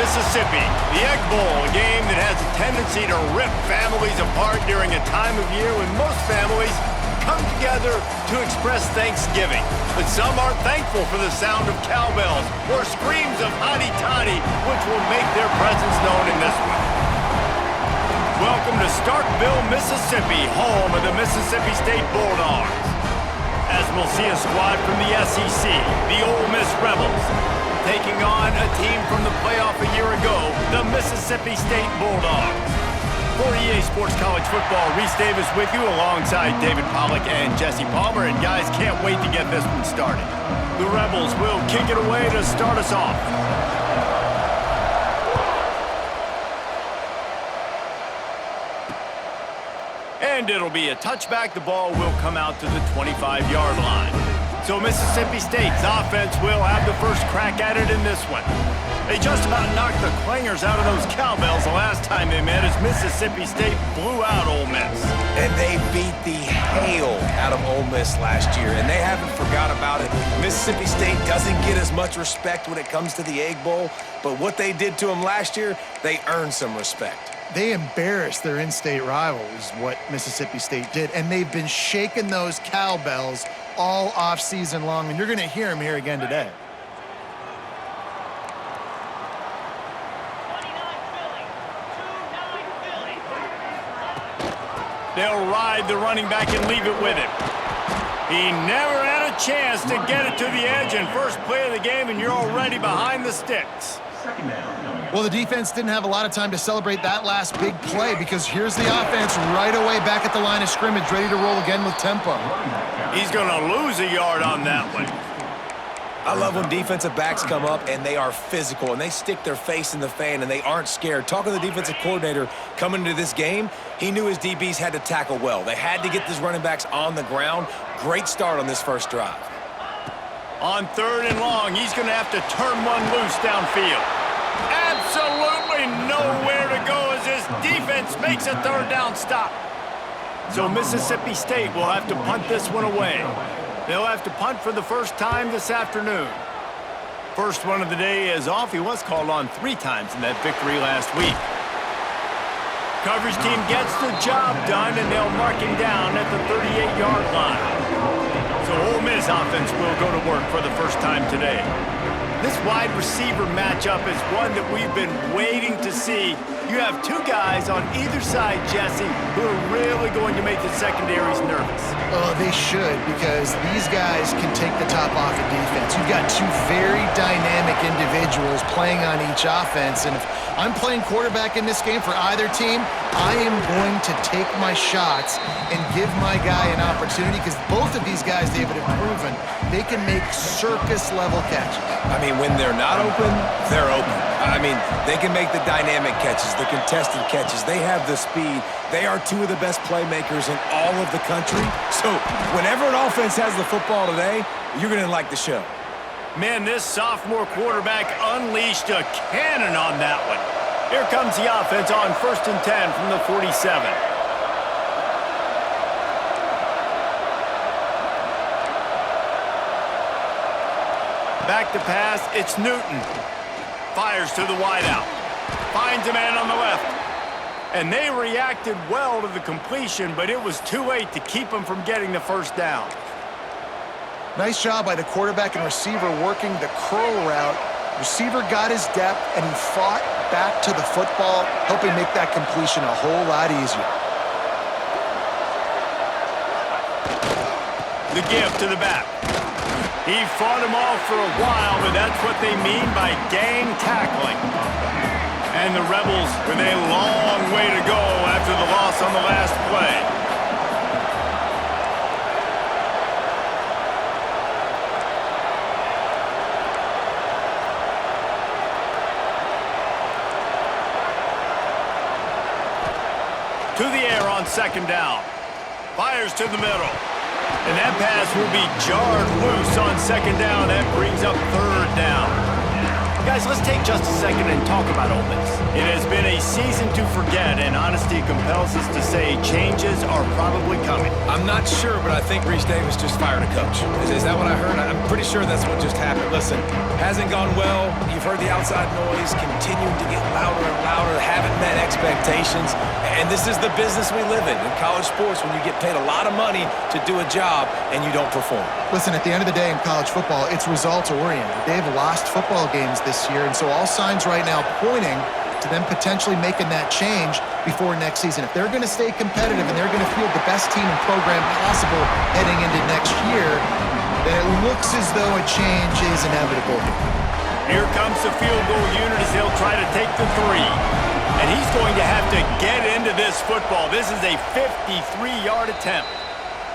Mississippi, the Egg Bowl, a game that has a tendency to rip families apart during a time of year when most families come together to express Thanksgiving. But some are thankful for the sound of cowbells or screams of hotty toddy, which will make their presence known in this one. Welcome to Starkville, Mississippi, home of the Mississippi State Bulldogs. As we'll see a squad from the SEC, the Ole Miss Rebels, taking on a team from the playoff a year ago, the Mississippi State Bulldogs. For EA Sports College Football, Reese Davis with you alongside David Pollack and Jesse Palmer. And guys, can't wait to get this one started. The Rebels will kick it away to start us off. And it'll be a touchback. The ball will come out to the 25-yard line. So Mississippi State's offense will have the first crack at it in this one. They just about knocked the clangers out of those cowbells the last time they met as Mississippi State blew out Ole Miss. And they beat the hail out of Ole Miss last year, and they haven't forgot about it. Mississippi State doesn't get as much respect when it comes to the Egg Bowl, but what they did to them last year, they earned some respect. They embarrassed their in-state rivals, what Mississippi State did, and they've been shaking those cowbells all off-season long, and you're going to hear them here again today. They'll ride the running back and leave it with him. He never had a chance to get it to the edge, and first play of the game, and you're already behind the sticks. Well, the defense didn't have a lot of time to celebrate that last big play because here's the offense right away back at the line of scrimmage, ready to roll again with tempo. He's going to lose a yard on that one. I love when defensive backs come up and they are physical and they stick their face in the fan and they aren't scared. Talking to the defensive coordinator coming into this game, he knew his DBs had to tackle well. They had to get these running backs on the ground. Great start on this first drive. On 3rd and long, he's going to have to turn one loose downfield. Absolutely nowhere to go as his Defense makes a third down stop. So Mississippi State will have to punt this one away. They'll have to punt for the first time this afternoon. First one of the day is off. He was called on 3 times in that victory last week. Coverage team gets the job done, and they'll mark him down at the 38-yard line. So Ole Miss offense will go to work for the first time today. This wide receiver matchup is one that we've been waiting to see. You have 2 guys on either side, Jesse, who are really going to make the secondaries nervous. Oh, they should, because these guys can take the top off of defense. You've got 2 very dynamic individuals playing on each offense, and if I'm playing quarterback in this game for either team, I am going to take my shots and give my guy an opportunity, because both of these guys, David, have proven they can make circus-level catches. I mean, when they're not open, they're open. I mean, they can make the dynamic catches, the contested catches. They have the speed. They are 2 of the best playmakers in all of the country. So whenever an offense has the football today, you're going to like the show. Man, this sophomore quarterback unleashed a cannon on that one. Here comes the offense on 1st and 10 from the 47. Back to pass, it's Newton. Fires to the wideout. Finds a man on the left. And they reacted well to the completion, but it was too late to keep them from getting the first down. Nice job by the quarterback and receiver working the curl route. Receiver got his depth, and he fought back to the football, helping make that completion a whole lot easier. The give to the back. He fought him off for a while, but that's what they mean by gang tackling. And the Rebels with a long way to go after the loss on the last play. To the air on 2nd down. Fires to the middle. And that pass will be jarred loose on 2nd down. That brings up 3rd down. Guys, let's take just a second and talk about Ole Miss. It has been a season to forget, and honesty compels us to say changes are probably coming. I'm not sure, but I think Reese Davis just fired a coach. Is that what I heard? I'm pretty sure that's what just happened. Listen, hasn't gone well. You've heard the outside noise continuing to get louder and louder, haven't met expectations. And this is the business we live in college sports, when you get paid a lot of money to do a job and you don't perform. Listen, at the end of the day in college football, it's results-oriented. They've lost football games this year, and so all signs right now pointing to them potentially making that change before next season. If they're going to stay competitive and they're going to field the best team and program possible heading into next year, then it looks as though a change is inevitable. Here comes the field goal unit as they'll try to take the 3. And he's going to have to get into this football. This is a 53-yard attempt.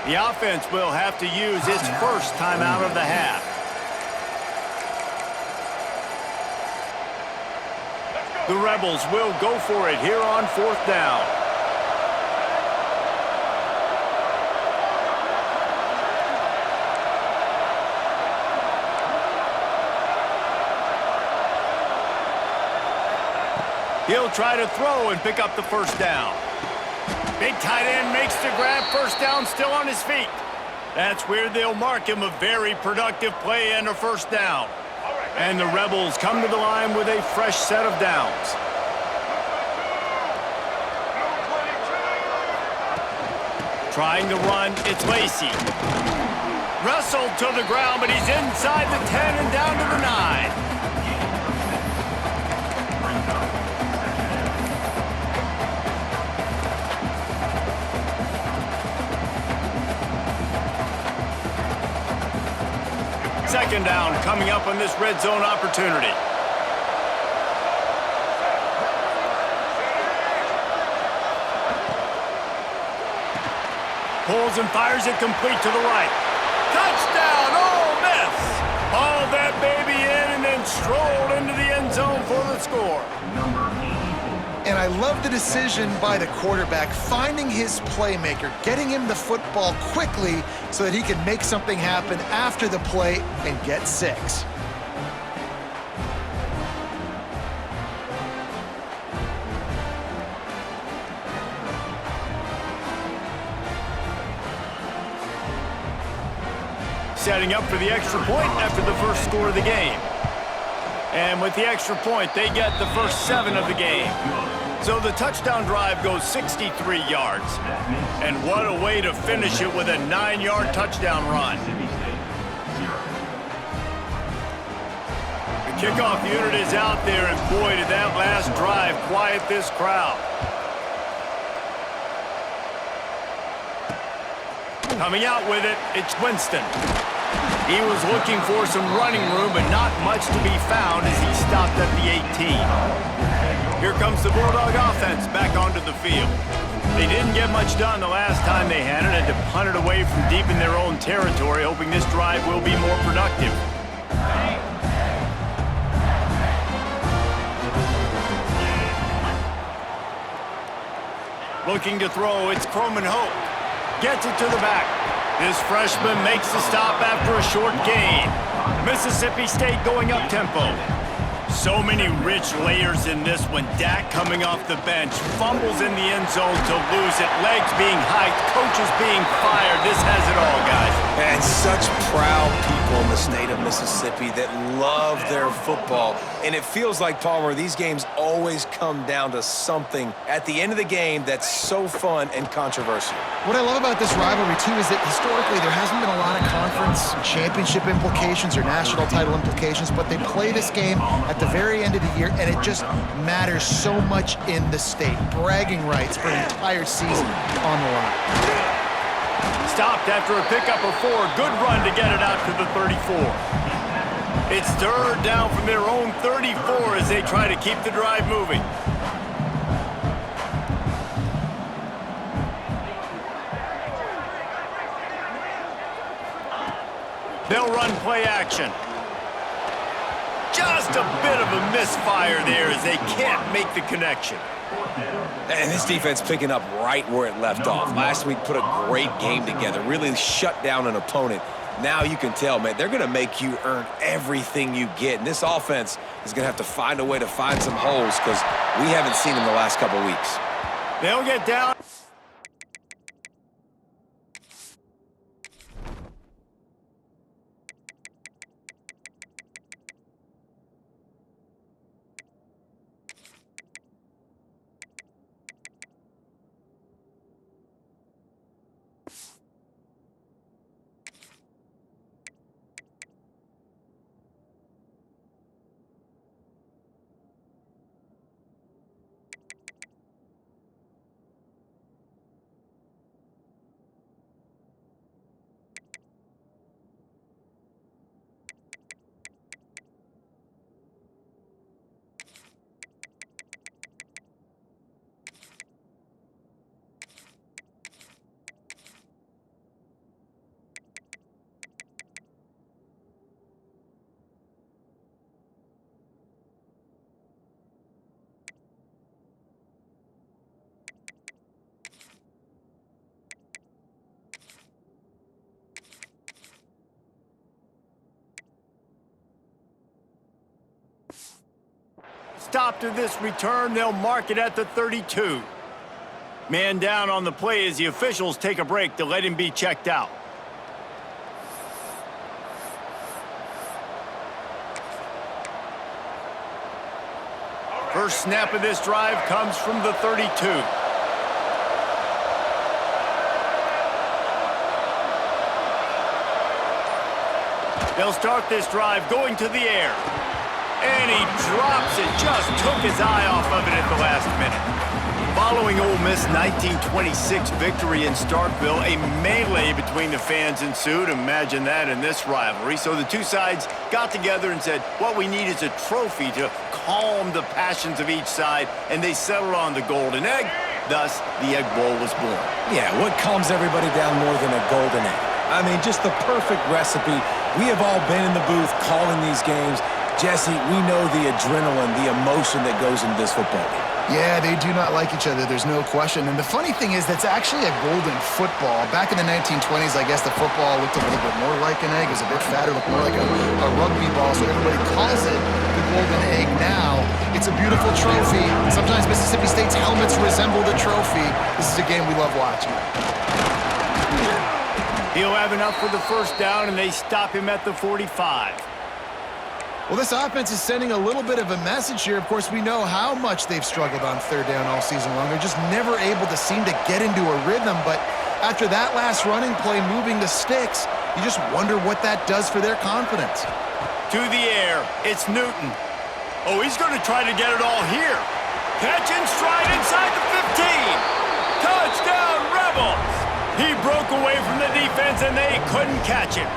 The offense will have to use its first time out of the half. The Rebels will go for it here on 4th down. He'll try to throw and pick up the first down. Big tight end makes the grab. First down, still on his feet. That's where they'll mark him a very productive play and a first down. And the Rebels come to the line with a fresh set of downs. Trying to run, it's Lacey. Wrestled to the ground, but he's inside the 10 and down to the 9. Second down coming up on this red zone opportunity. Pulls and fires it complete to the right. Touchdown, Ole Miss! Hauled that baby in and then strolled into the end zone for the score. And I love the decision by the quarterback, finding his playmaker, getting him the football quickly so that he can make something happen after the play and get 6. setting up for the extra point after the first score of the game. And with the extra point, they get the first 7 of the game. So the touchdown drive goes 63 yards. And what a way to finish it with a 9-yard touchdown run. The kickoff unit is out there, and boy, did that last drive quiet this crowd. Coming out with it, it's Winston. He was looking for some running room, but not much to be found as he stopped at the 18. Here comes the Bulldog offense back onto the field. They didn't get much done the last time they had it, and to punt it away from deep in their own territory, hoping this drive will be more productive. Looking to throw, it's Croman Hope. Gets it to the back. This freshman makes the stop after a short gain. Mississippi State going up tempo. So many rich layers in this one. Dak coming off the bench. Fumbles in the end zone to lose it. Legs being hiked. Coaches being fired. This has it all, guys. And such proud people in the state of Mississippi that love their football. And it feels like, Palmer, these games always come down to something at the end of the game that's so fun and controversial. What I love about this rivalry, too, is that historically there hasn't been a lot of conference championship implications or national title implications, but they play this game at the very end of the year, and it just matters so much in the state. Bragging rights for an entire season on the line. Stopped after a pickup of 4. Good run to get it out to the 34. It's third down from their own 34 as they try to keep the drive moving. They'll run play action. Just a bit of a misfire there as they can't make the connection. And this defense picking up right where it left off. Last week put a great game together, really shut down an opponent. Now you can tell, man, they're going to make you earn everything you get. And this offense is going to have to find a way to find some holes because we haven't seen them the last couple weeks. They'll get down. Stop to this return. They'll mark it at the 32. Man down on the play as the officials take a break to let him be checked out. First snap of this drive comes from the 32. They'll start this drive going to the air. And he drops it, just took his eye off of it at the last minute. Following Ole Miss' 1926 victory in Starkville, a melee between the fans ensued. Imagine that in this rivalry. So the two sides got together and said, what we need is a trophy to calm the passions of each side, and they settled on the Golden Egg. Thus, the Egg Bowl was born. Yeah, what calms everybody down more than a golden egg? I mean, just the perfect recipe. We have all been in the booth calling these games. Jesse, we know the adrenaline, the emotion that goes into this football game. Yeah, they do not like each other, there's no question. And the funny thing is, that's actually a golden football. Back in the 1920s, I guess the football looked a little bit more like an egg. It was a bit fatter, looked more like a rugby ball, so everybody calls it the golden egg now. It's a beautiful trophy. Sometimes Mississippi State's helmets resemble the trophy. This is a game we love watching. He'll have enough for the first down, and they stop him at the 45. Well, this offense is sending a little bit of a message here. Of course, we know how much they've struggled on third down all season long. They're just never able to seem to get into a rhythm. But after that last running play moving the sticks, you just wonder what that does for their confidence. To the air, it's Newton. Oh, he's going to try to get it all here. Catch and stride inside the 15. Touchdown, Rebels! He broke away from the defense, and they couldn't catch him.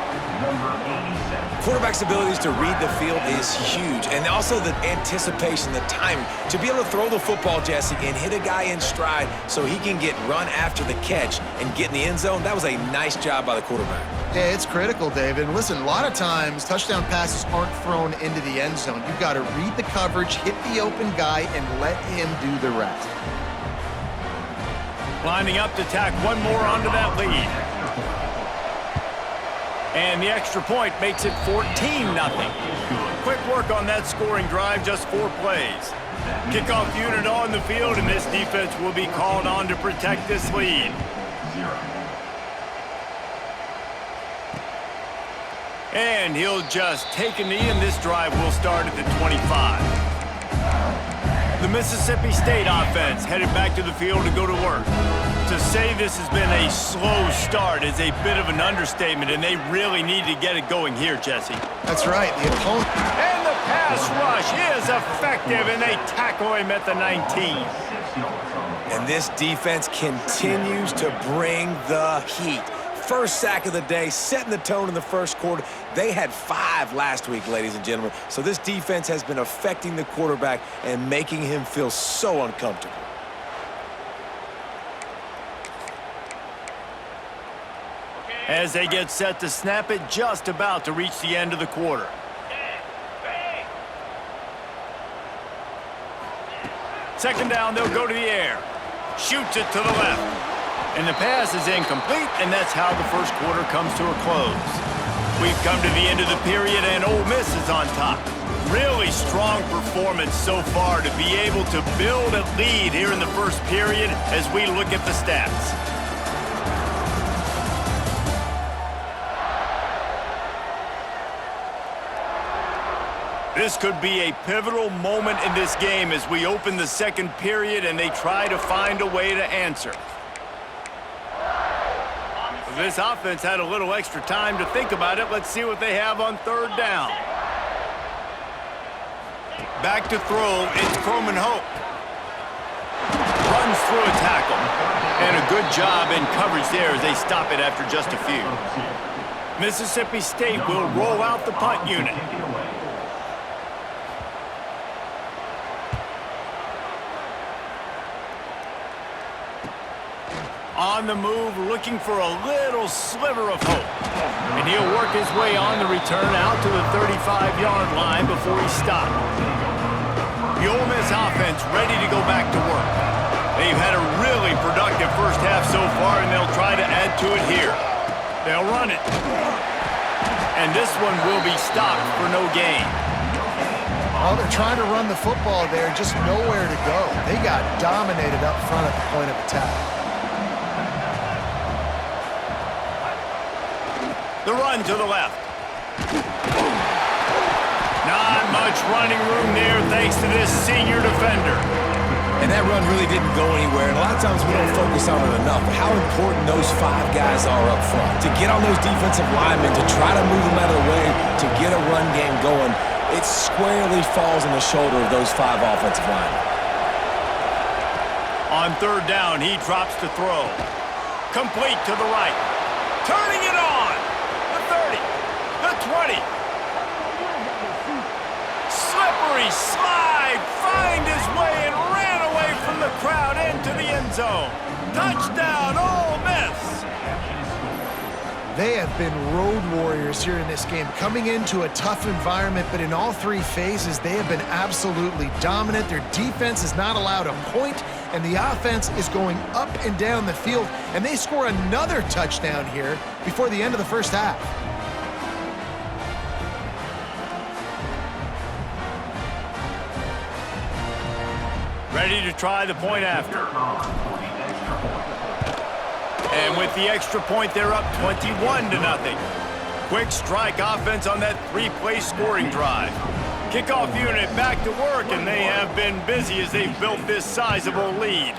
Quarterback's abilities to read the field is huge, and also the anticipation, the timing. To be able to throw the football, Jesse, and hit a guy in stride so he can get run after the catch and get in the end zone, that was a nice job by the quarterback. Yeah, it's critical, David. And listen, a lot of times touchdown passes aren't thrown into the end zone. You've got to read the coverage, hit the open guy, and let him do the rest. Lining up to tack one more onto that lead. And the extra point makes it 14-0. Quick work on that scoring drive, just 4 plays. Kickoff unit on the field, and this defense will be called on to protect this lead. And he'll just take a knee, and this drive will start at the 25. The Mississippi State offense headed back to the field to go to work. To say this has been a slow start is a bit of an understatement, and they really need to get it going here, Jesse. That's right. The opponent. And the pass rush is effective, and they tackle him at the 19. And this defense continues to bring the heat. First sack of the day, setting the tone in the first quarter. They had 5 last week, ladies and gentlemen. So this defense has been affecting the quarterback and making him feel so uncomfortable. As they get set to snap it, just about to reach the end of the quarter. Second down, they'll go to the air. Shoots it to the left. And the pass is incomplete, and that's how the first quarter comes to a close. We've come to the end of the period, and Ole Miss is on top. Really strong performance so far to be able to build a lead here in the first period as we look at the stats. This could be a pivotal moment in this game as we open the second period and they try to find a way to answer. This offense had a little extra time to think about it. Let's see what they have on third down. Back to throw, it's Croman Hope. Runs through a tackle. And a good job in coverage there as they stop it after just a few. Mississippi State will roll out the punt unit. On the move, looking for a little sliver of hope. And he'll work his way on the return out to the 35-yard line before he's stopped. The Ole Miss offense ready to go back to work. They've had a really productive first half so far, and they'll try to add to it here. They'll run it. And this one will be stopped for no gain. Oh, they're trying to run the football there, just nowhere to go. They got dominated up front at the point of attack. The run to the left. Not much running room there thanks to this senior defender. And that run really didn't go anywhere, and a lot of times we don't focus on it enough, but how important those 5 guys are up front. To get on those defensive linemen, to try to move them out of the way, to get a run game going, it squarely falls on the shoulder of those 5 offensive linemen. On third down, he drops to throw. Complete to the right. Turning it on. The 30. The 20. Slippery slide. Find his way and ran away from the crowd into the end zone. Touchdown, Ole Miss. They have been road warriors here in this game, coming into a tough environment, but in all 3 phases, they have been absolutely dominant. Their defense is not allowed a point, and the offense is going up and down the field, and they score another touchdown here before the end of the first half. Ready to try the point after. And with the extra point, they're up 21-0. Quick strike offense on that three-play scoring drive. Kickoff unit back to work, and they have been busy as they've built this sizable lead.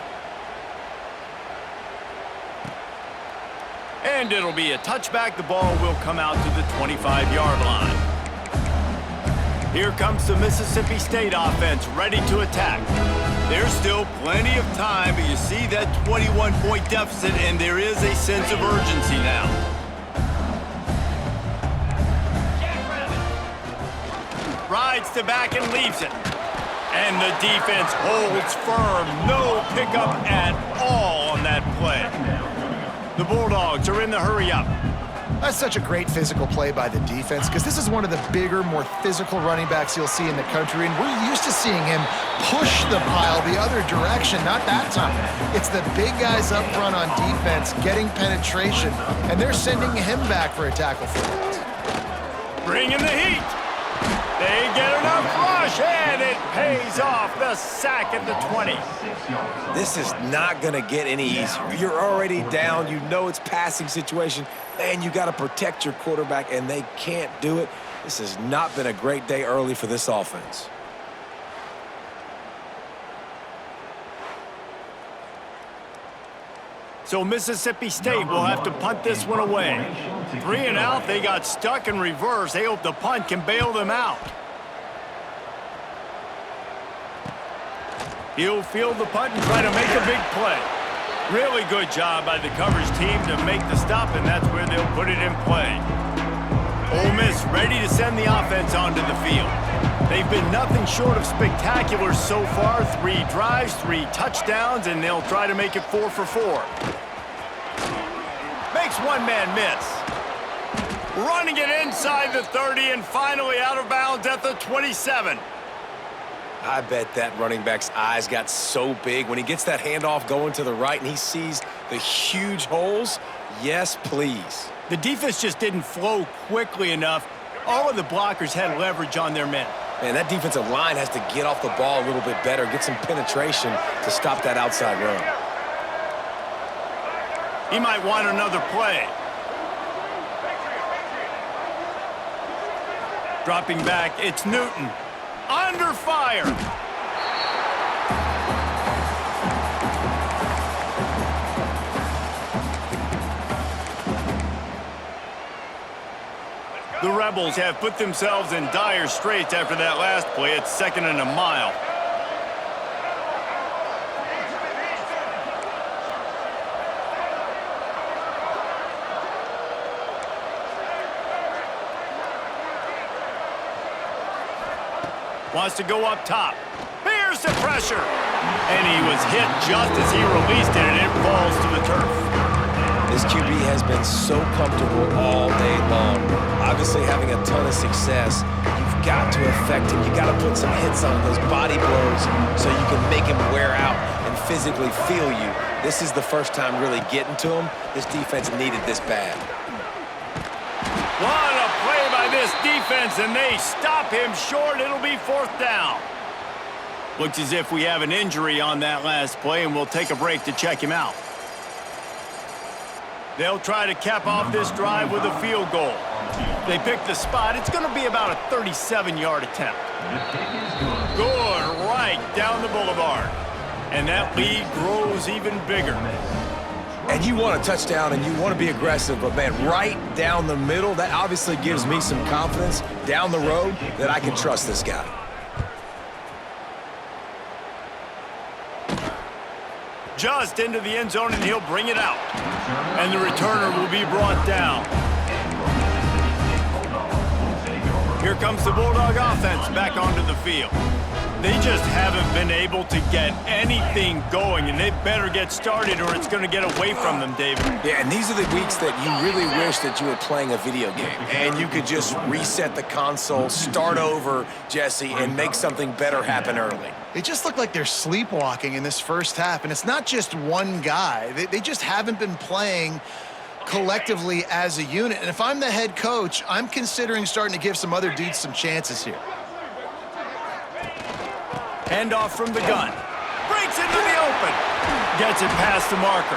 And it'll be a touchback. The ball will come out to the 25-yard line. Here comes the Mississippi State offense ready to attack. There's still plenty of time, but you see that 21-point deficit, and there is a sense of urgency now. Rides to back and leaves it. And the defense holds firm. No pickup at all on that play. The Bulldogs are in the hurry-up. That's such a great physical play by the defense because this is one of the bigger, more physical running backs you'll see in the country, and we're used to seeing him push the pile the other direction. Not that time. It's the big guys up front on defense getting penetration, and they're sending him back for a tackle for that. Bring in the heat. They get enough rush, and it pays off. The sack at the 20. This is not going to get any easier. You're already down. You know it's passing situation, and you got to protect your quarterback, and they can't do it. This has not been a great day early for this offense. So Mississippi State will have to punt this one away. 3 and out, they got stuck in reverse. They hope the punt can bail them out. He'll field the punt and try to make a big play. Really good job by the coverage team to make the stop, and that's where they'll put it in play. Ole Miss ready to send the offense onto the field. They've been nothing short of spectacular so far. 3 drives, 3 touchdowns, and they'll try to make it 4 for 4. Makes one man miss. Running it inside the 30 and finally out of bounds at the 27. I bet that running back's eyes got so big when he gets that handoff going to the right and he sees the huge holes. Yes, please. The defense just didn't flow quickly enough. All of the blockers had leverage on their men. Man, that defensive line has to get off the ball a little bit better, get some penetration to stop that outside run. He might want another play. Dropping back, it's Newton. Under fire. The Rebels have put themselves in dire straits after that last play. It's 2nd and a mile. Wants to go up top. Here's the pressure. And he was hit just as he released it, and it falls to the turf. This QB has been so comfortable all day long. Obviously having a ton of success. You've got to affect him. You got to put some hits on those body blows so you can make him wear out and physically feel you. This is the first time really getting to him. This defense needed this bad. What a play by this defense, and they stop him short. It'll be 4th down. Looks as if we have an injury on that last play, and we'll take a break to check him out. They'll try to cap off this drive with a field goal. They pick the spot. It's going to be about a 37-yard attempt. Good, right down the boulevard. And that lead grows even bigger. And you want a touchdown and you want to be aggressive, but man, right down the middle, that obviously gives me some confidence down the road that I can trust this guy. Just into the end zone, and he'll bring it out. And the returner will be brought down. Here comes the Bulldog offense back onto the field. They just haven't been able to get anything going, and they better get started or it's going to get away from them, David. Yeah, and these are the weeks that you really wish that you were playing a video game and you could just reset the console, start over, Jesse, and make something better happen early. They just look like they're sleepwalking in this first half, and it's not just one guy. They just haven't been playing collectively as a unit. And if I'm the head coach, I'm considering starting to give some other dudes some chances here. Handoff from the gun. Breaks into the open. gets it past the marker.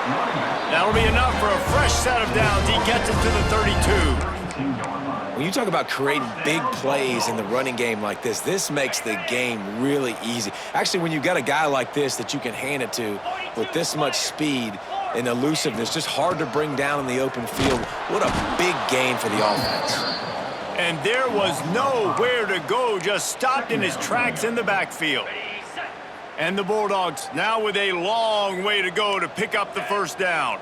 That'll be enough for a fresh set of downs. He gets it to the 32. When you talk about creating big plays in the running game like this makes the game really easy. Actually, when you've got a guy like this that you can hand it to with this much speed and elusiveness, just hard to bring down in the open field, what a big game for the offense. And there was nowhere to go, just stopped in his tracks in the backfield. And the Bulldogs now with a long way to go to pick up the first down.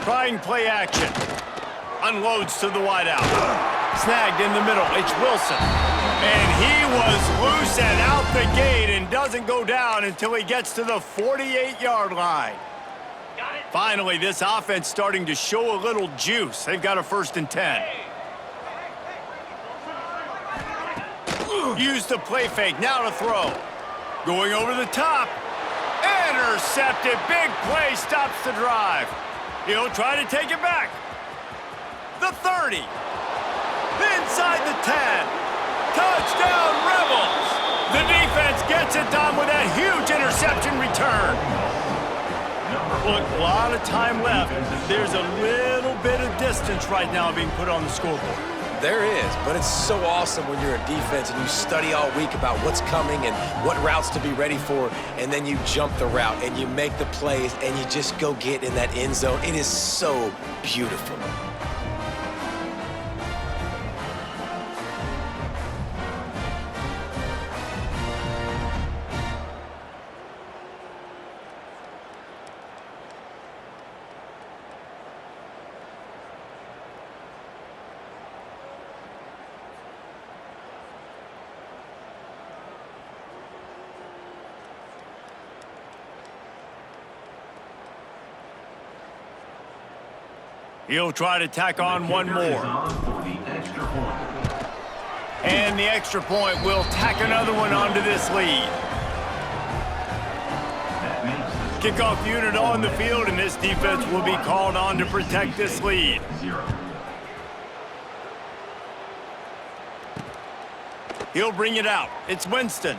Trying play action. Unloads to the wideout. Snagged in the middle. It's Wilson. And he was loose and out the gate and doesn't go down until he gets to the 48-yard line. Finally, this offense starting to show a little juice. They've got a 1st and 10. Use the play fake. Now to throw. Going over the top. Intercepted. Big play stops the drive. He'll try to take it back. The 30. Inside the 10. Touchdown, Rebels. The defense gets it done with that huge interception return. Look, a lot of time left. There's a little bit of distance right now being put on the scoreboard. There is, but it's so awesome when you're a defense and you study all week about what's coming and what routes to be ready for, and then you jump the route and you make the plays and you just go get in that end zone. It is so beautiful. He'll try to tack on one more. And the extra point will tack another one onto this lead. Kickoff unit on the field, and this defense will be called on to protect this lead. He'll bring it out. It's Winston.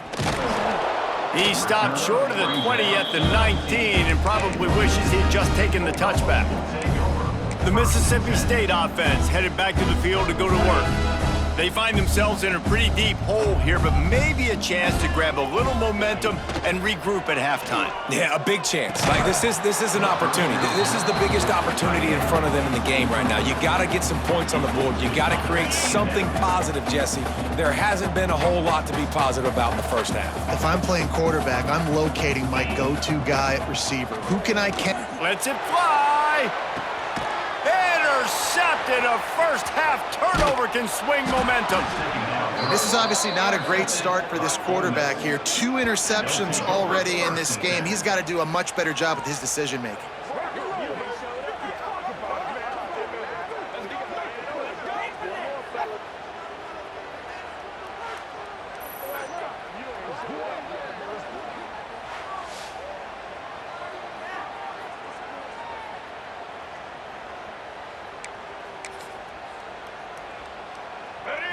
He stopped short of the 20 at the 19 and probably wishes he'd just taken the touchback. The Mississippi State offense headed back to the field to go to work. They find themselves in a pretty deep hole here, but maybe a chance to grab a little momentum and regroup at halftime. Yeah, a big chance. Like this is an opportunity. This is the biggest opportunity in front of them in the game right now. You got to get some points on the board. You got to create something positive, Jesse. There hasn't been a whole lot to be positive about in the first half. If I'm playing quarterback, I'm locating my go-to guy at receiver. Who can I catch? Lets it fly. Intercepted. A first-half turnover can swing momentum. This is obviously not a great start for this quarterback here. 2 interceptions already in this game. He's got to do a much better job with his decision-making.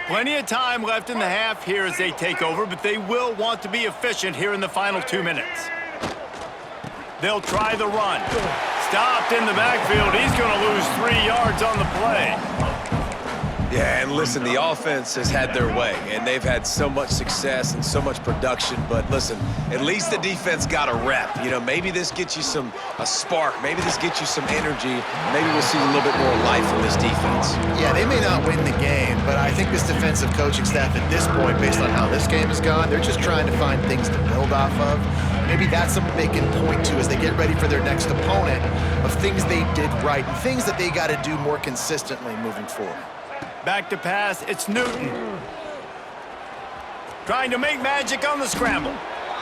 Plenty of time left in the half here as they take over, but they will want to be efficient here in the final 2 minutes. They'll try the run. Stopped in the backfield. He's going to lose 3 yards on the play. Yeah, and listen, the offense has had their way, and they've had so much success and so much production. But listen, at least the defense got a rep. You know, maybe this gets you a spark. Maybe this gets you some energy. Maybe we'll see a little bit more life from this defense. Yeah, they may not win the game, but I think this defensive coaching staff at this point, based on how this game has gone, they're just trying to find things to build off of. Maybe that's something they can point to as they get ready for their next opponent of things they did right and things that they got to do more consistently moving forward. Back to pass, it's Newton. Trying to make magic on the scramble.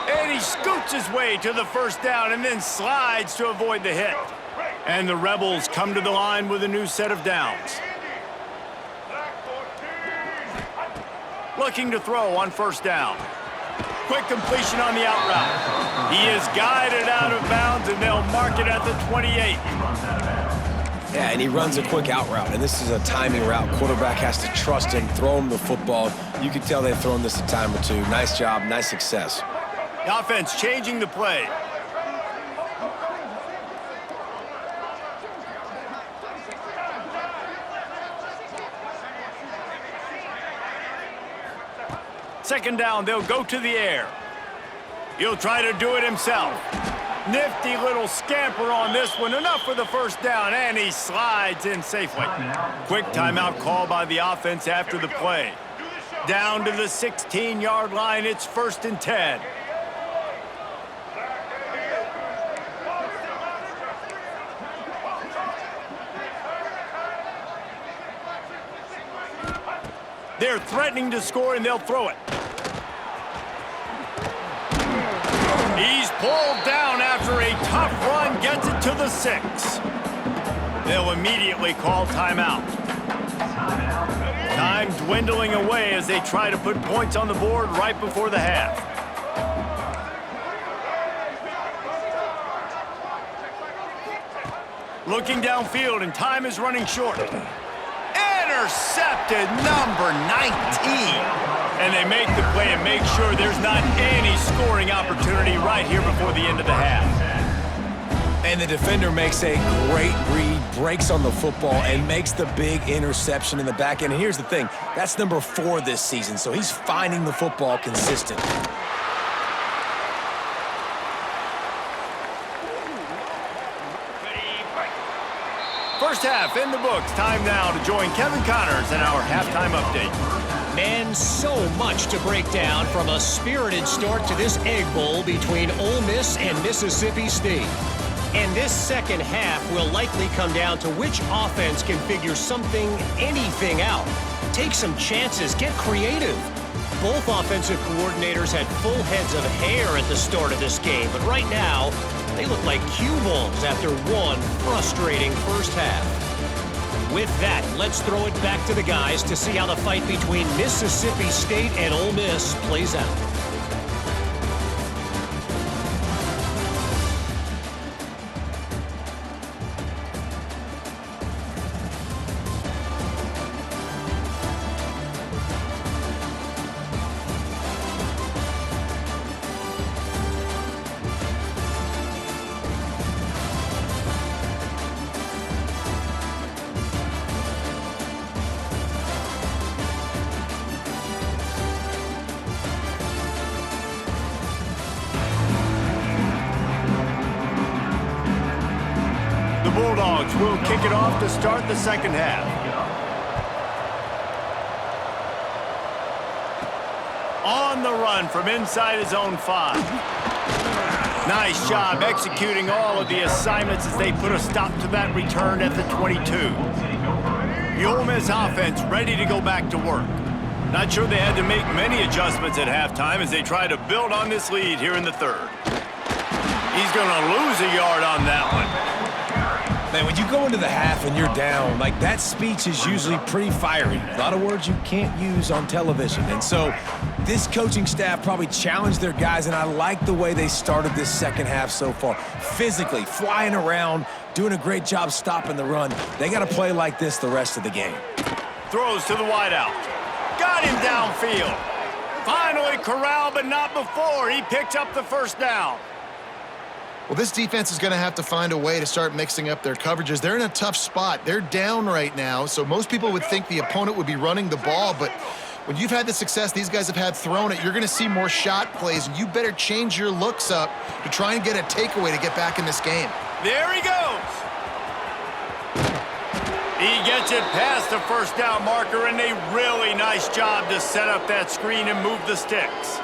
And he scoots his way to the first down and then slides to avoid the hit. And the Rebels come to the line with a new set of downs. Looking to throw on first down. Quick completion on the out route. He is guided out of bounds, and they'll mark it at the 28. Yeah, and he runs a quick out route, and this is a timing route. Quarterback has to trust him, throw him the football. You can tell they've thrown this a time or two. Nice job, nice success. The offense changing the play. Second down, they'll go to the air. He'll try to do it himself. Nifty little scamper on this one. Enough for the first down, and he slides in safely. Quick timeout call by the offense after the play. Down to the 16-yard line, it's 1st and 10. They're threatening to score, and they'll throw it. He's pulled down after a tough run, gets it to the 6. They'll immediately call timeout. Time dwindling away as they try to put points on the board right before the half. Looking downfield, and time is running short. Intercepted, number 19. And they make the play and make sure there's not any scoring opportunity right here before the end of the half. And the defender makes a great read, breaks on the football, and makes the big interception in the back end. And here's the thing, that's number 4 this season, so he's finding the football consistent. First half in the books. Time now to join Kevin Connors in our halftime update. Man, so much to break down from a spirited start to this Egg Bowl between Ole Miss and Mississippi State. And this second half will likely come down to which offense can figure something, anything out. Take some chances, get creative. Both offensive coordinators had full heads of hair at the start of this game, but right now, they look like cue balls after one frustrating first half. With that, let's throw it back to the guys to see how the fight between Mississippi State and Ole Miss plays out. Bulldogs will kick it off to start the second half. On the run from inside his own 5. Nice job executing all of the assignments as they put a stop to that return at the 22. The Ole Miss offense ready to go back to work. Not sure they had to make many adjustments at halftime as they try to build on this lead here in the third. He's going to lose a yard on that one. Man, when you go into the half and you're down, like that speech is usually pretty fiery. A lot of words you can't use on television. And so this coaching staff probably challenged their guys, and I like the way they started this second half so far. Physically, flying around, doing a great job stopping the run. They got to play like this the rest of the game. Throws to the wideout. Got him downfield. Finally corralled, but not before. He picked up the first down. Well, this defense is going to have to find a way to start mixing up their coverages. They're in a tough spot. They're down right now, so most people would think the opponent would be running the ball, but when you've had the success these guys have had throwing it, you're going to see more shot plays, and you better change your looks up to try and get a takeaway to get back in this game. There he goes. He gets it past the first down marker, and a really nice job to set up that screen and move the sticks.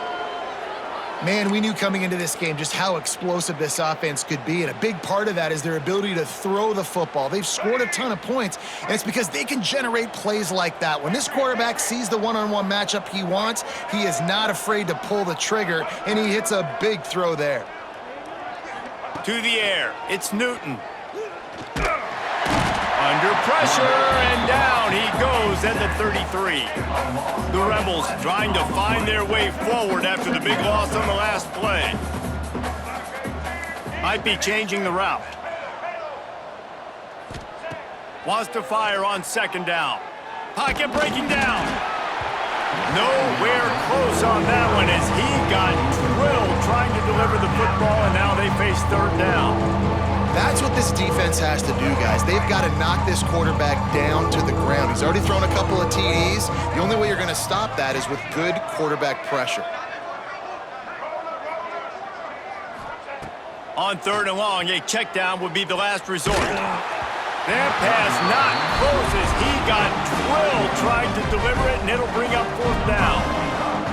Man, we knew coming into this game just how explosive this offense could be, and a big part of that is their ability to throw the football. They've scored a ton of points, and it's because they can generate plays like that. When this quarterback sees the one-on-one matchup he wants, he is not afraid to pull the trigger, and he hits a big throw there. To the air, it's Newton. Under pressure, and down he goes at the 33. The Rebels trying to find their way forward after the big loss on the last play. Might be changing the route. Wants to fire on second down. Pocket breaking down. Nowhere close on that one as he got drilled trying to deliver the football, and now they face third down. That's what this defense has to do, guys. They've got to knock this quarterback down to the ground. He's already thrown a couple of TDs. The only way you're going to stop that is with good quarterback pressure. On 3rd and long, a check down would be the last resort. That pass not close as he got drilled trying to deliver it, and it'll bring up 4th down.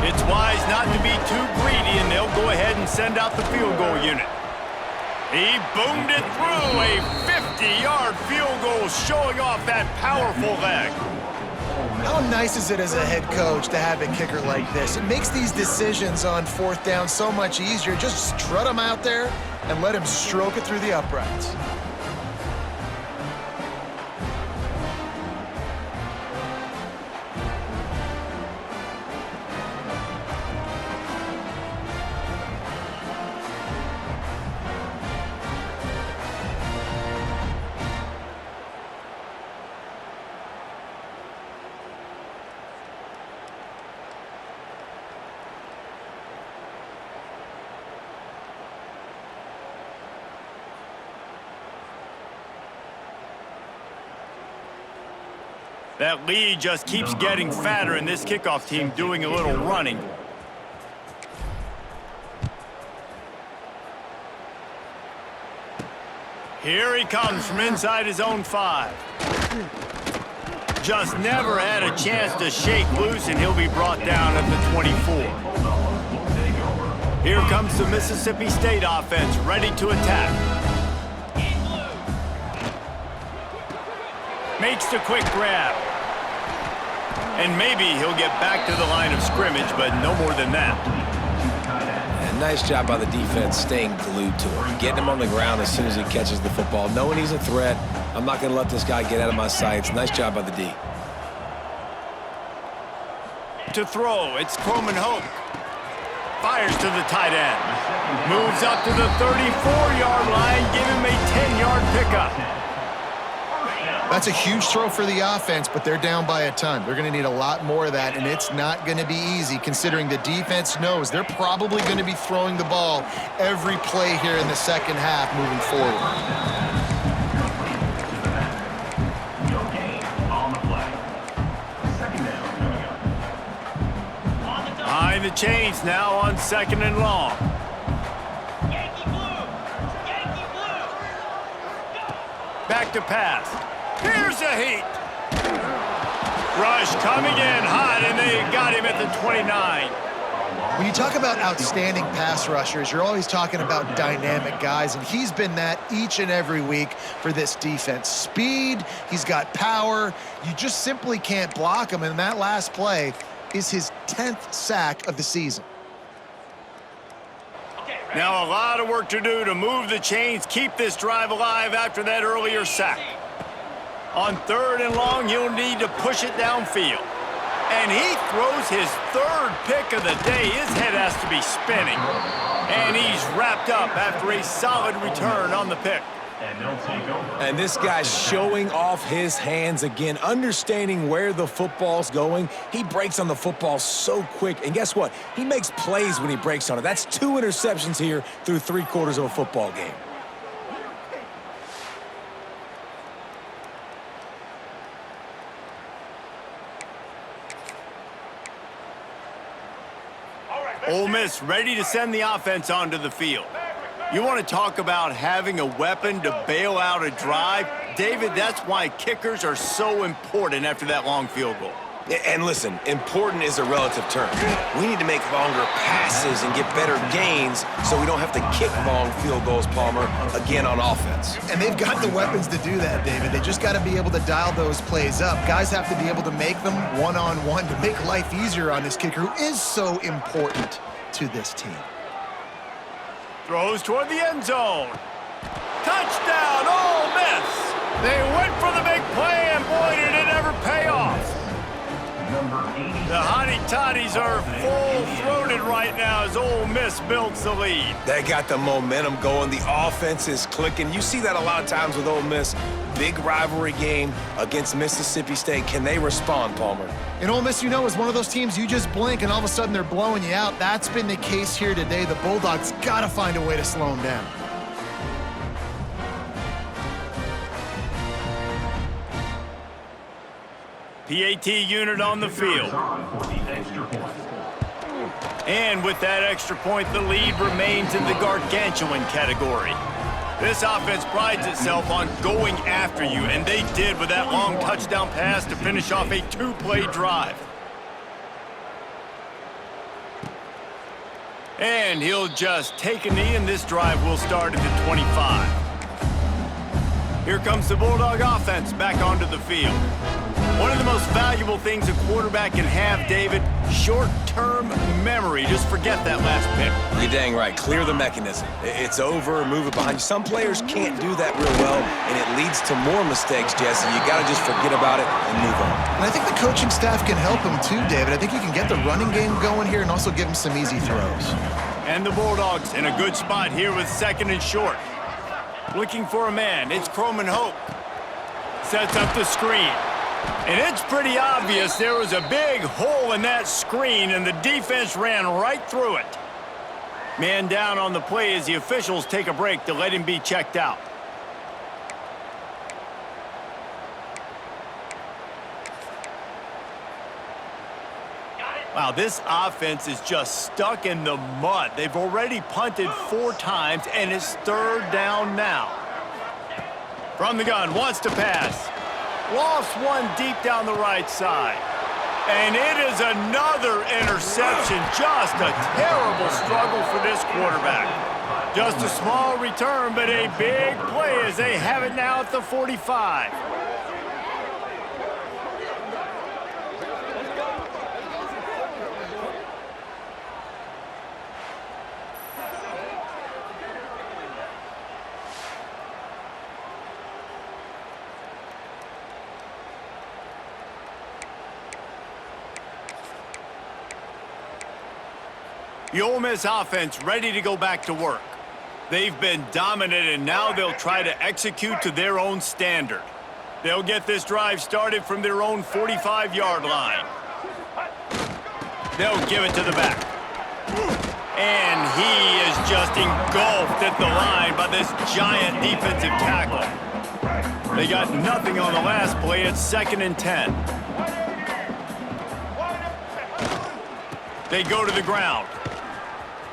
It's wise not to be too greedy, and they'll go ahead and send out the field goal unit. He boomed it through a 50-yard field goal, showing off that powerful leg. How nice is it as a head coach to have a kicker like this? It makes these decisions on 4th down so much easier. Just strut him out there and let him stroke it through the uprights. That lead just keeps getting fatter, and this kickoff team doing a little running. Here he comes from inside his own 5. Just never had a chance to shake loose, and he'll be brought down at the 24. Here comes the Mississippi State offense, ready to attack. Makes the quick grab. And maybe he'll get back to the line of scrimmage, but no more than that. And nice job by the defense staying glued to him, getting him on the ground as soon as he catches the football, knowing he's a threat. I'm not going to let this guy get out of my sights. Nice job by the D. To throw, it's Coleman Hope. Fires to the tight end. Moves up to the 34-yard line, give him a 10-yard pickup. That's a huge throw for the offense, but they're down by a ton. They're going to need a lot more of that, and it's not going to be easy considering the defense knows they're probably going to be throwing the ball every play here in the second half moving forward. Behind the chains now on 2nd and long. Back to pass. Here's a heat. Rush coming in hot, and they got him at the 29. When you talk about outstanding pass rushers, you're always talking about dynamic guys, and he's been that each and every week for this defense. Speed, he's got power. You just simply can't block him, and that last play is his 10th sack of the season. Now a lot of work to do to move the chains, keep this drive alive after that earlier sack. On 3rd and long, he'll need to push it downfield. And he throws his 3rd pick of the day. His head has to be spinning. And he's wrapped up after a solid return on the pick. And this guy's showing off his hands again, understanding where the football's going. He breaks on the football so quick. And guess what? He makes plays when he breaks on it. That's 2 interceptions here through 3 quarters of a football game. Ole Miss ready to send the offense onto the field. You want to talk about having a weapon to bail out a drive? David, that's why kickers are so important after that long field goal. And listen, important is a relative term. We need to make longer passes and get better gains so we don't have to kick long field goals, Palmer, again on offense. And they've got the weapons to do that, David. They just got to be able to dial those plays up. Guys have to be able to make them one-on-one to make life easier on this kicker who is so important to this team. Throws toward the end zone. Touchdown, Ole Miss! They went for the big play, and boy, did it ever pay off. The Hottie Toddies are full-throated right now as Ole Miss builds the lead. They got the momentum going. The offense is clicking. You see that a lot of times with Ole Miss. Big rivalry game against Mississippi State. Can they respond, Palmer? And Ole Miss, you know, is one of those teams you just blink and all of a sudden they're blowing you out. That's been the case here today. The Bulldogs got to find a way to slow them down. PAT unit on the field. And with that extra point, the lead remains in the gargantuan category. This offense prides itself on going after you, and they did with that long touchdown pass to finish off a two-play drive. And he'll just take a knee, and this drive will start at the 25. Here comes the Bulldog offense back onto the field. One of the most valuable things a quarterback can have, David, short-term memory. Just forget that last pick. You're dang right. Clear the mechanism. It's over, move it behind you. Some players can't do that real well, and it leads to more mistakes, Jesse. You got to just forget about it and move on. And I think the coaching staff can help him too, David. I think you can get the running game going here and also give him some easy throws. And the Bulldogs in a good spot here with 2nd and short. Looking for a man. It's Croman Hope. Sets up the screen. And it's pretty obvious there was a big hole in that screen, and the defense ran right through it. Man down on the play as the officials take a break to let him be checked out. Wow, this offense is just stuck in the mud. They've already punted 4 times, and it's 3rd down now. From the gun, wants to pass. Lofts one deep down the right side. And it is another interception. Just a terrible struggle for this quarterback. Just a small return, but a big play as they have it now at the 45. The Ole Miss offense ready to go back to work. They've been dominant, and now they'll try to execute to their own standard. They'll get this drive started from their own 45-yard line. They'll give it to the back. And he is just engulfed at the line by this giant defensive tackle. They got nothing on the last play. It's 2nd and 10. They go to the ground.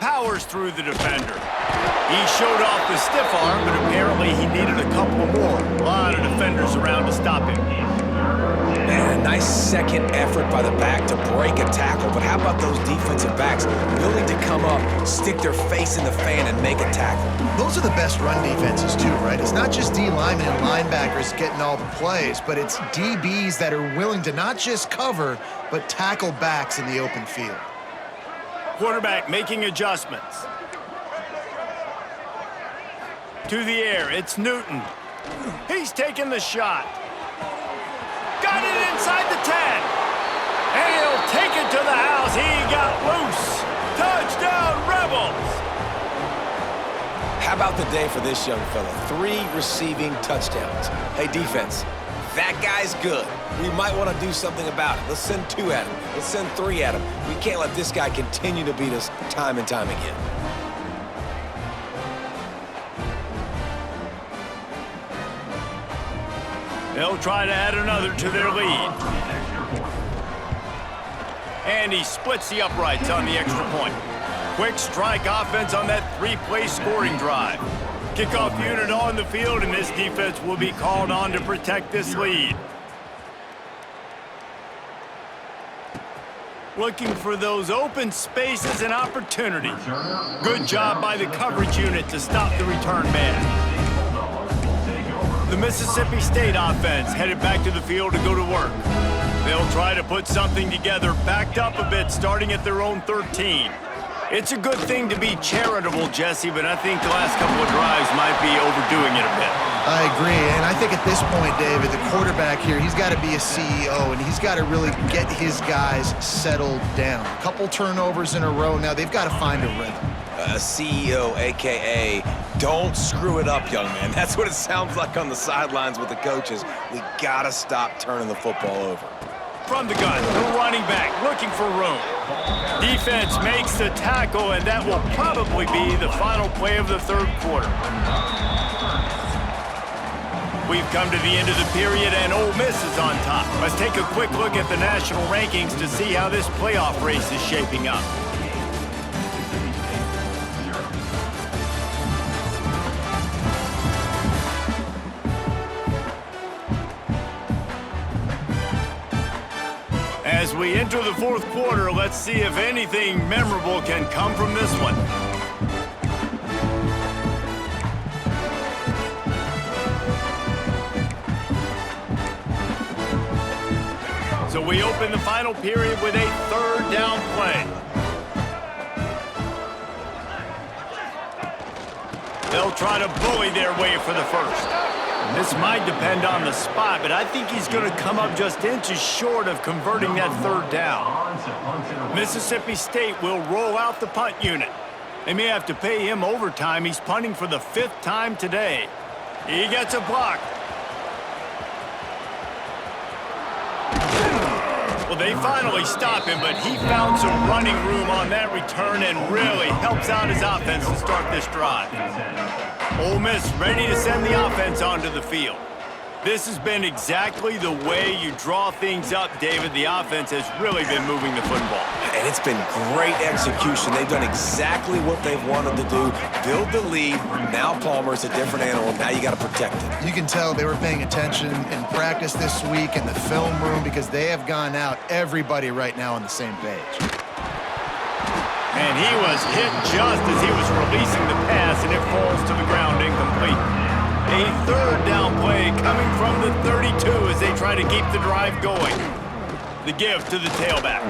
Powers through the defender. He showed off the stiff arm, but apparently he needed a couple more. A lot of defenders around to stop him. Man, a nice second effort by the back to break a tackle, but how about those defensive backs willing to come up, stick their face in the fan, and make a tackle? Those are the best run defenses too, right? It's not just D linemen and linebackers getting all the plays, but it's DBs that are willing to not just cover, but tackle backs in the open field. Quarterback making adjustments. To the air, it's Newton. He's taking the shot. Got it inside the 10. And he'll take it to the house. He got loose. Touchdown, Rebels. How about the day for this young fella? 3 receiving touchdowns. Hey, defense, that guy's good. We might want to do something about it. Let's send 2 at him. Let's send 3 at him. We can't let this guy continue to beat us time and time again. They'll try to add another to their lead. And he splits the uprights on the extra point. Quick strike offense on that 3-play scoring drive. Kickoff unit on the field, and this defense will be called on to protect this lead. Looking for those open spaces and opportunities. Good job by the coverage unit to stop the return man. The Mississippi State offense headed back to the field to go to work. They'll try to put something together, backed up a bit, starting at their own 13. It's a good thing to be charitable, Jesse, but I think the last couple of drives might be overdoing it a bit. I agree, and I think at this point, David, the quarterback here, he's got to be a CEO, and he's got to really get his guys settled down. A couple turnovers in a row now. They've got to find a rhythm. A CEO, a.k.a. don't screw it up, young man. That's what it sounds like on the sidelines with the coaches. We got to stop turning the football over. From the gun, the running back looking for room. Defense makes the tackle, and that will probably be the final play of the third quarter. We've come to the end of the period, and Ole Miss is on top. Let's take a quick look at the national rankings to see how this playoff race is shaping up. As we enter the fourth quarter, let's see if anything memorable can come from this one. So we open the final period with a third down play. They'll try to bully their way for the first. This might depend on the spot, but I think he's going to come up just inches short of converting that third down. Mississippi State will roll out the punt unit. They may have to pay him overtime. He's punting for the 5th time today. He gets a block. Well, they finally stop him, but he found some running room on that return and really helps out his offense to start this drive. Ole Miss ready to send the offense onto the field. This has been exactly the way you draw things up, David. The offense has really been moving the football. And it's been great execution. They've done exactly what they've wanted to do. Build the lead. Now Palmer's a different animal. Now you got to protect him. You can tell they were paying attention in practice this week in the film room because they have gone out, everybody right now on the same page. And he was hit just as he was releasing the pass, and it falls to the ground incomplete. A third down play coming from the 32 as they try to keep the drive going. The give to the tailback.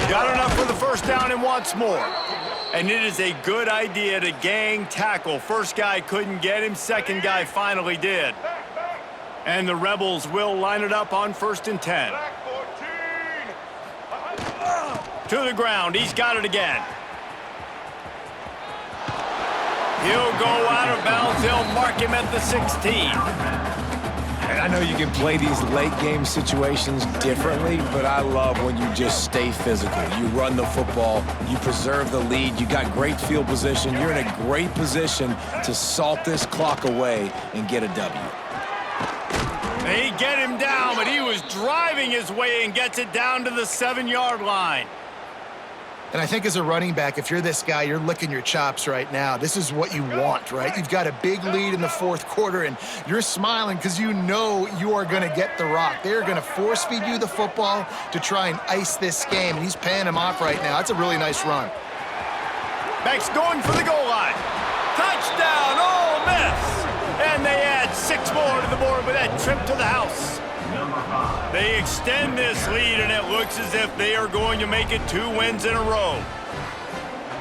Got enough for the first down and wants more. And it is a good idea to gang tackle. First guy couldn't get him, second guy finally did. And the Rebels will line it up on 1st and 10. To the ground, he's got it again. He'll go out of bounds. They'll mark him at the 16. And I know you can play these late game situations differently, but I love when you just stay physical. You run the football, you preserve the lead, you got great field position. You're in a great position to salt this clock away and get a W. They get him down, but he was driving his way and gets it down to the 7-yard line. And I think as a running back, if you're this guy, you're licking your chops right now. This is what you want, right? You've got a big lead in the fourth quarter, and you're smiling because you know you are going to get the rock. They're going to force feed you the football to try and ice this game, and he's paying him off right now. That's a really nice run. Max going for the goal line. Touchdown, Ole Miss! And they add 6 more to the board with that trip to the house. They extend this lead, and it looks as if they are going to make it 2 wins in a row.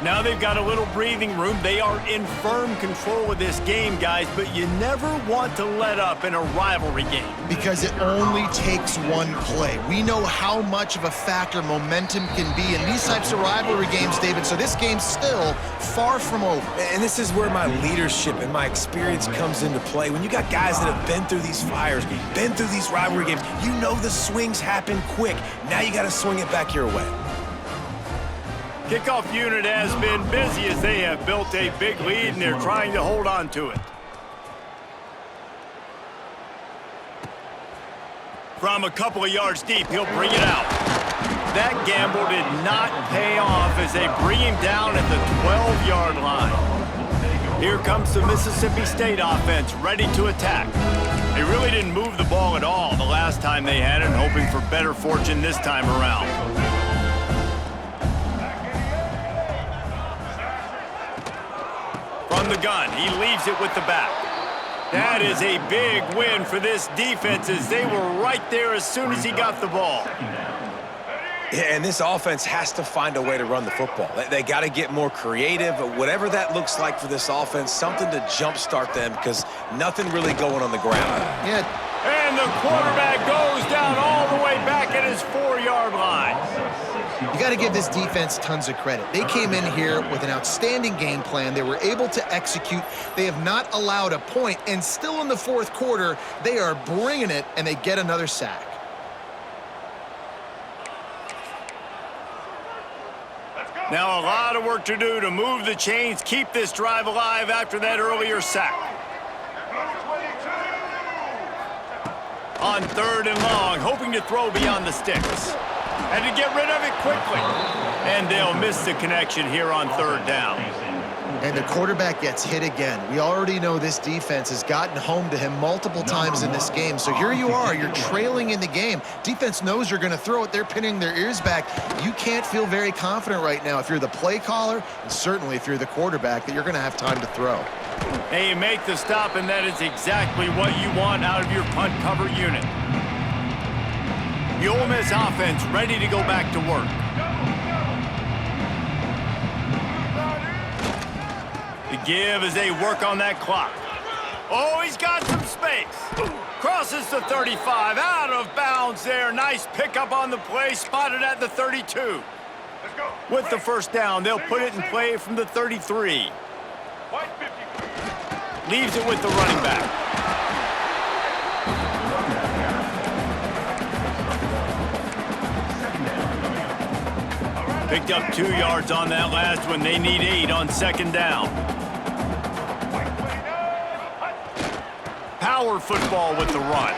Now they've got a little breathing room. They are in firm control of this game, guys, but you never want to let up in a rivalry game. Because it only takes one play. We know how much of a factor momentum can be in these types of rivalry games, David, so this game's still far from over. And this is where my leadership and my experience comes into play. When you got guys that have been through these fires, been through these rivalry games, you know the swings happen quick. Now you got to swing it back your way. Kickoff unit has been busy as they have built a big lead, and they're trying to hold on to it. From a couple of yards deep, he'll bring it out. That gamble did not pay off as they bring him down at the 12-yard line. Here comes the Mississippi State offense, ready to attack. They really didn't move the ball at all the last time they had it, hoping for better fortune this time around. From the gun, he leaves it with the back. That is a big win for this defense as they were right there as soon as he got the ball. Yeah, and this offense has to find a way to run the football. They got to get more creative, whatever that looks like for this offense, something to jumpstart them because nothing really going on the ground. Yeah. And the quarterback goes down all the way back at his 4-yard line. You got to give this defense tons of credit. They came in here with an outstanding game plan. They were able to execute. They have not allowed a point, and still in the fourth quarter, they are bringing it, and they get another sack. Now a lot of work to do to move the chains, keep this drive alive after that earlier sack. On 3rd and long, hoping to throw beyond the sticks. And to get rid of it quickly. And they'll miss the connection here on 3rd down. And the quarterback gets hit again. We already know this defense has gotten home to him multiple times in this game. So here you are, you're trailing in the game. Defense knows you're going to throw it. They're pinning their ears back. You can't feel very confident right now if you're the play caller, and certainly if you're the quarterback, that you're going to have time to throw. They make the stop, and that is exactly what you want out of your punt cover unit. The Ole Miss offense ready to go back to work. The give as they work on that clock. Oh, he's got some space. Crosses the 35, out of bounds there. Nice pickup on the play, spotted at the 32. With the 1st down, they'll put it in play from the 33. Leaves it with the running back. Picked up 2 yards on that last one. They need 8 on 2nd down. Power football with the run.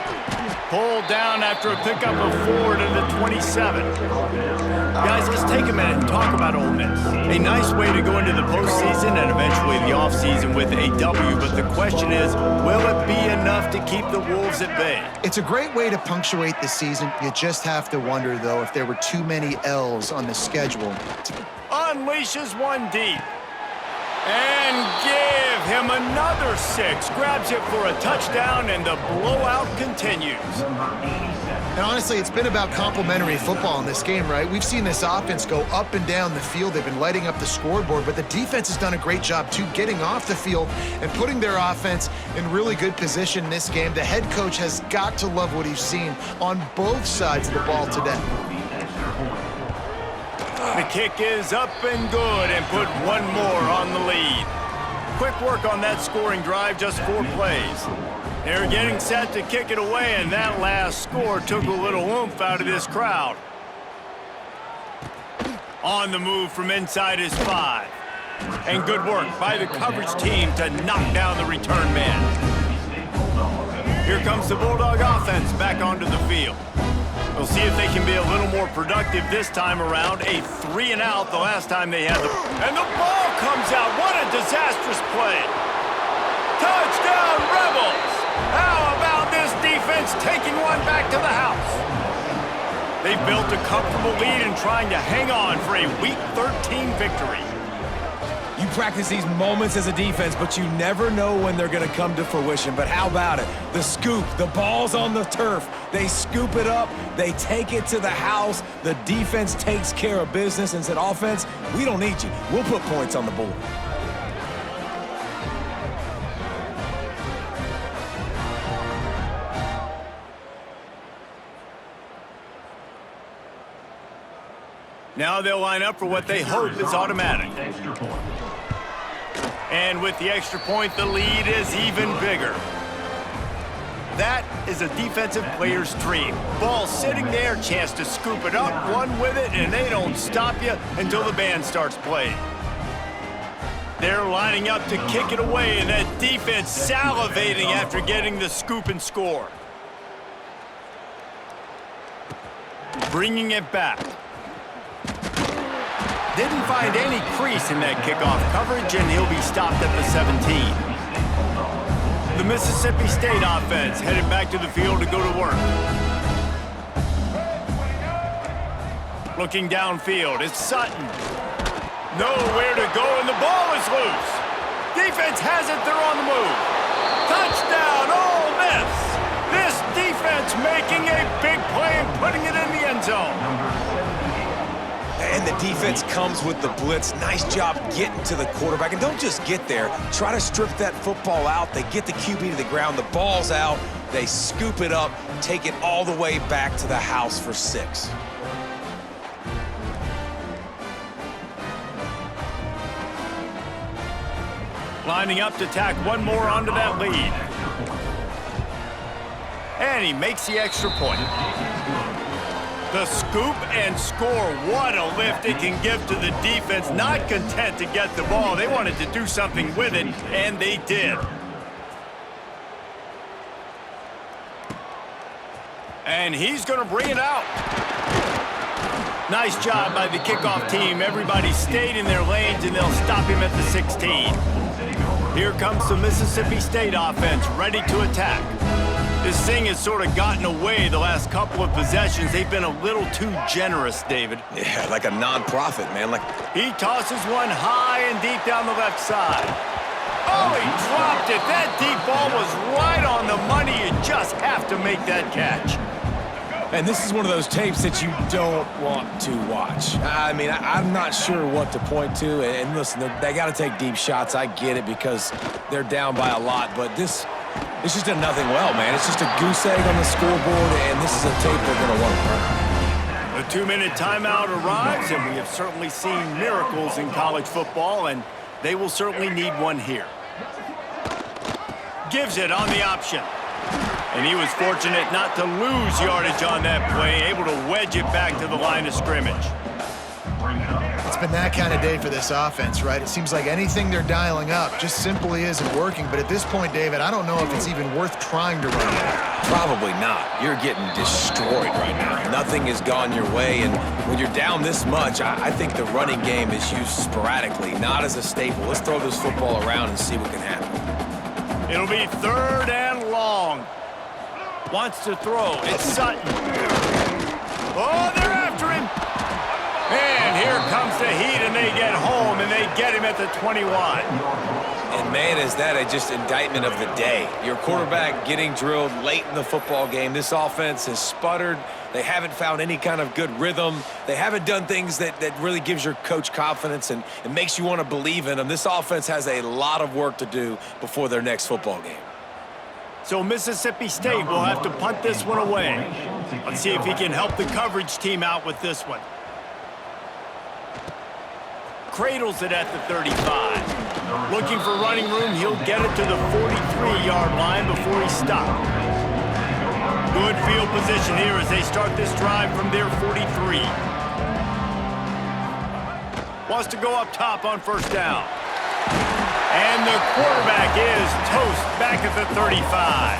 Pulled down after a pickup of 4 to the 27. Guys, let's take a minute and talk about Ole Miss. A nice way to go into the postseason and eventually the offseason with a W, but the question is, will it be enough to keep the Wolves at bay? It's a great way to punctuate the season. You just have to wonder, though, if there were too many L's on the schedule. Unleashes one deep. And give him another 6. Grabs it for a touchdown, and the blowout continues. And honestly, it's been about complementary football in this game, right? We've seen this offense go up and down the field. They've been lighting up the scoreboard, but the defense has done a great job, too, getting off the field and putting their offense in really good position in this game. The head coach has got to love what he's seen on both sides of the ball today. The kick is up and good, and put one more on the lead. Quick work on that scoring drive, just 4 plays. They're getting set to kick it away, and that last score took a little oomph out of this crowd. On the move from inside his 5. And good work by the coverage team to knock down the return man. Here comes the Bulldog offense back onto the field. We'll see if they can be a little more productive this time around. A 3 and out the last time they had the... And the ball comes out. What a disastrous play. Touchdown, Rebels! How about this defense taking one back to the house? They've built a comfortable lead and trying to hang on for a Week 13 victory. You practice these moments as a defense, but you never know when they're going to come to fruition. But how about it? The scoop, the ball's on the turf. They scoop it up. They take it to the house. The defense takes care of business and said, offense, we don't need you. We'll put points on the board. Now they'll line up for what they hope is automatic. And with the extra point, the lead is even bigger. That is a defensive player's dream. Ball sitting there, chance to scoop it up, run with it, and they don't stop you until the band starts playing. They're lining up to kick it away, and that defense salivating after getting the scoop and score. Bringing it back. Didn't find any crease in that kickoff coverage, and he'll be stopped at the 17. The Mississippi State offense headed back to the field to go to work. Looking downfield, it's Sutton. Nowhere to go, and the ball is loose. Defense has it, they're on the move. Touchdown, Ole Miss! This defense making a big play and putting it in the end zone. And the defense comes with the blitz. Nice job getting to the quarterback. And don't just get there. Try to strip that football out. They get the QB to the ground. The ball's out. They scoop it up, take it all the way back to the house for 6. Lining up to tack one more onto that lead. And he makes the extra point. The scoop and score, what a lift it can give to the defense. Not content to get the ball. They wanted to do something with it, and they did. And he's going to bring it out. Nice job by the kickoff team. Everybody stayed in their lanes, and they'll stop him at the 16. Here comes the Mississippi State offense, ready to attack. This thing has sort of gotten away the last couple of possessions. They've been a little too generous, David. Yeah, like a non-profit, man. He tosses one high and deep down the left side. Oh, he dropped it. That deep ball was right on the money. You just have to make that catch. And this is one of those tapes that you don't want to watch. I mean, I'm not sure what to point to. And listen, they got to take deep shots. I get it because they're down by a lot. But this just did nothing well, man. It's just a goose egg on the scoreboard, and this is a tape they're going to want to burn. The 2-minute timeout arrives, and we have certainly seen miracles in college football, and they will certainly need one here. Gives it on the option. And he was fortunate not to lose yardage on that play, able to wedge it back to the line of scrimmage. It's been that kind of day for this offense, right? It seems like anything they're dialing up just simply isn't working. But at this point, David, I don't know if it's even worth trying to run it. Probably not. You're getting destroyed right now. Nothing has gone your way, and when you're down this much, I think the running game is used sporadically, not as a staple. Let's throw this football around and see what can happen. It'll be 3rd and long. Wants to throw. It's Sutton. Oh, they're after him. And here comes the Heat, and they get home, and they get him at the 21. And, man, is that just indictment of the day. Your quarterback getting drilled late in the football game. This offense has sputtered. They haven't found any kind of good rhythm. They haven't done things that really gives your coach confidence and makes you want to believe in them. This offense has a lot of work to do before their next football game. So Mississippi State will have to punt this one away. Let's see if he can help the coverage team out with this one. Cradles it at the 35. Looking for running room, he'll get it to the 43-yard line before he's stopped. Good field position here as they start this drive from their 43. Wants to go up top on 1st down. And the quarterback is toast back at the 35.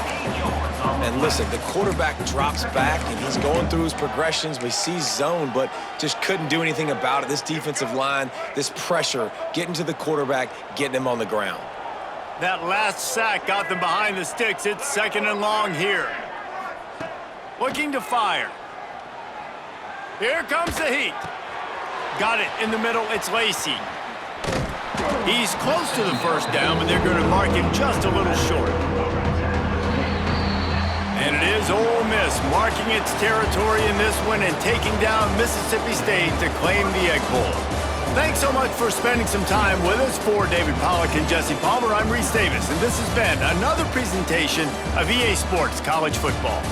And listen, the quarterback drops back, and he's going through his progressions. We see zone, but just couldn't do anything about it. This defensive line, this pressure, getting to the quarterback, getting him on the ground. That last sack got them behind the sticks. It's 2nd and long here. Looking to fire. Here comes the Heat. Got it in the middle. It's Lacey. He's close to the 1st down, but they're going to mark him just a little short. And it is Ole Miss marking its territory in this one and taking down Mississippi State to claim the Egg Bowl. Thanks so much for spending some time with us. For David Pollack and Jesse Palmer, I'm Reese Davis, and this has been another presentation of EA Sports College Football.